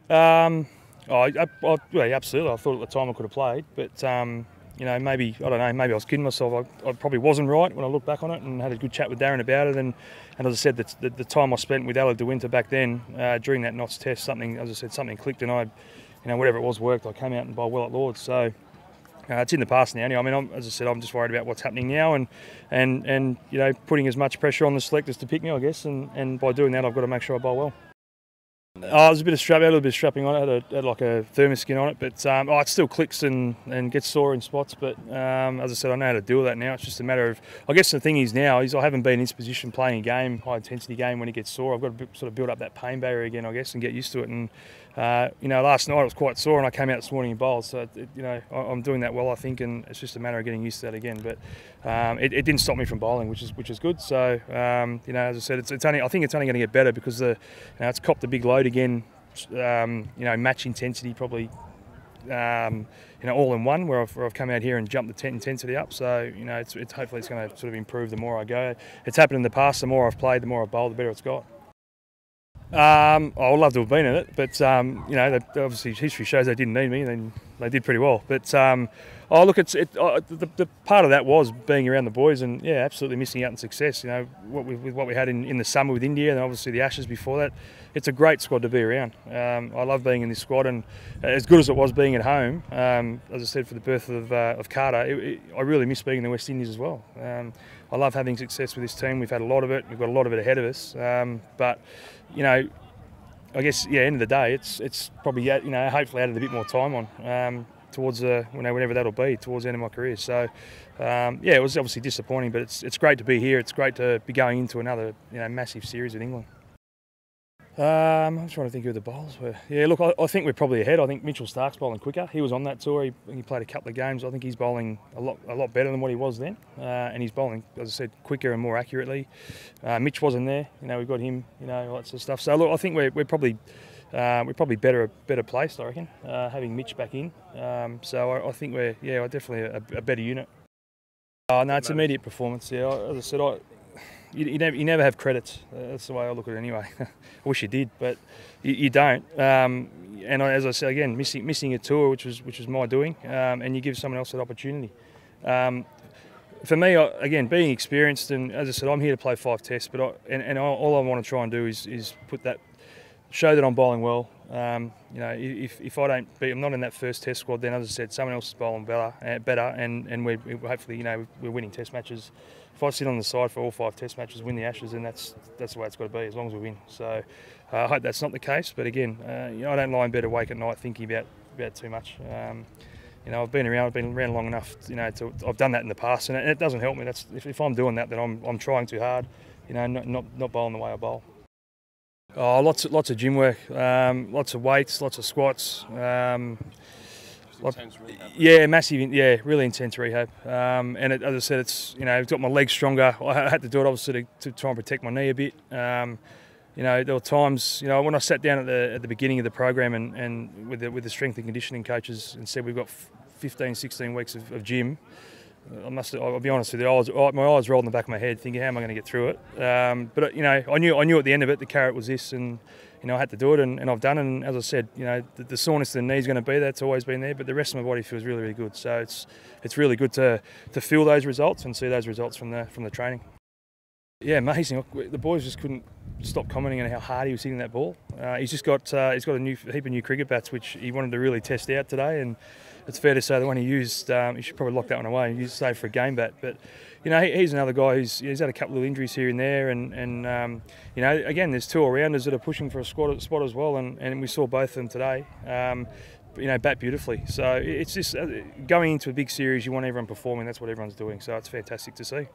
Yeah, absolutely. I thought at the time I could have played, but maybe I don't know. Maybe I was kidding myself. I probably wasn't right when I look back on it, and had a good chat with Darren about it. And as I said, the time I spent with Ella de Winter back then during that Knots test, something clicked, and whatever it was worked. I came out and bowled well at Lords, so. It's in the past now. Anyway, I mean, as I said, I'm just worried about what's happening now, and putting as much pressure on the selectors to pick me, I guess, and by doing that, I've got to make sure I bowl well. There's a bit of strap, a little bit of strapping on it. Had like a thermoskin on it, but it still clicks and gets sore in spots. But as I said, I know how to deal with that now. It's just a matter of, I guess the thing is now I haven't been in this position playing a game, high intensity game when it gets sore. I've got to sort of build up that pain barrier again, I guess, and get used to it. And last night it was quite sore, and I came out this morning and bowled. So I'm doing that well, I think, and it's just a matter of getting used to that again. But it didn't stop me from bowling, which is good. So as I said, I think it's only going to get better because it's copped a big load again. Match intensity probably. All in one, where I've come out here and jumped the intensity up. So it's hopefully it's going to sort of improve the more I go. It's happened in the past. The more I've played, the more I've bowled, the better it's got. I would love to have been in it, but obviously history shows they didn't need me, and they did pretty well. But the part of that was being around the boys, and yeah, absolutely missing out on success. With what we had in the summer with India, and obviously the Ashes before that. It's a great squad to be around. I love being in this squad, and as good as it was being at home, as I said, for the birth of Carter, I really miss being in the West Indies as well. I love having success with this team. We've had a lot of it. We've got a lot of it ahead of us. But I guess end of the day, it's probably hopefully added a bit more time on towards whenever that'll be towards the end of my career. So it was obviously disappointing, but it's great to be here. It's great to be going into another massive series in England. I'm trying to think who the bowlers were. Yeah, look, I think we're probably ahead. I think Mitchell Starc's bowling quicker. He was on that tour. He played a couple of games. I think he's bowling a lot better than what he was then, and he's bowling, as I said, quicker and more accurately. Mitch wasn't there. We've got him. All that sort of stuff. So look, I think we're probably better placed, I reckon, having Mitch back in. So I think we're definitely a better unit. No, it's immediate performance. Yeah, as I said, you never have credits. That's the way I look at it anyway. I wish you did, but you don't. And as I said again, missing a tour, which was my doing, and you give someone else that opportunity. For me, again, being experienced, and as I said, I'm here to play 5 tests, but all I want to try and do is show that I'm bowling well. If I don't I'm not in that first test squad, then as I said, someone else is bowling better, and we're hopefully we're winning test matches. If I sit on the side for all 5 test matches, win the Ashes, then that's the way it's got to be, as long as we win. So I hope that's not the case. But again, I don't lie in bed awake at night thinking about too much. I've been around long enough. I've done that in the past, and it doesn't help me. That's if I'm doing that, then I'm trying too hard. Not bowling the way I bowl. Oh, lots of gym work, lots of weights, lots of squats. Massive. Yeah, really intense rehab. And as I said, it's got my legs stronger. I had to do it obviously to try and protect my knee a bit. There were times when I sat down at the beginning of the program and with the strength and conditioning coaches and said we've got 15, 16 weeks of gym. I'll be honest with you, my eyes rolled in the back of my head thinking, how am I going to get through it? But I knew at the end of it, the carrot was this, and I had to do it, and I've done it. And as I said, the soreness in the knee is going to be there. It's always been there, but the rest of my body feels really, really good. So it's really good to feel those results and see those results from the training. Yeah, amazing. The boys just couldn't stop commenting on how hard he was hitting that ball. He's got a heap of new cricket bats, which he wanted to really test out today, and it's fair to say the one he used, he should probably lock that one away and use save for a game bat. But he's another guy he's had a couple of injuries here and there, and again, there's 2 all-rounders that are pushing for a spot as well, and we saw both of them today. Bat beautifully. So it's just going into a big series, you want everyone performing. That's what everyone's doing. So it's fantastic to see.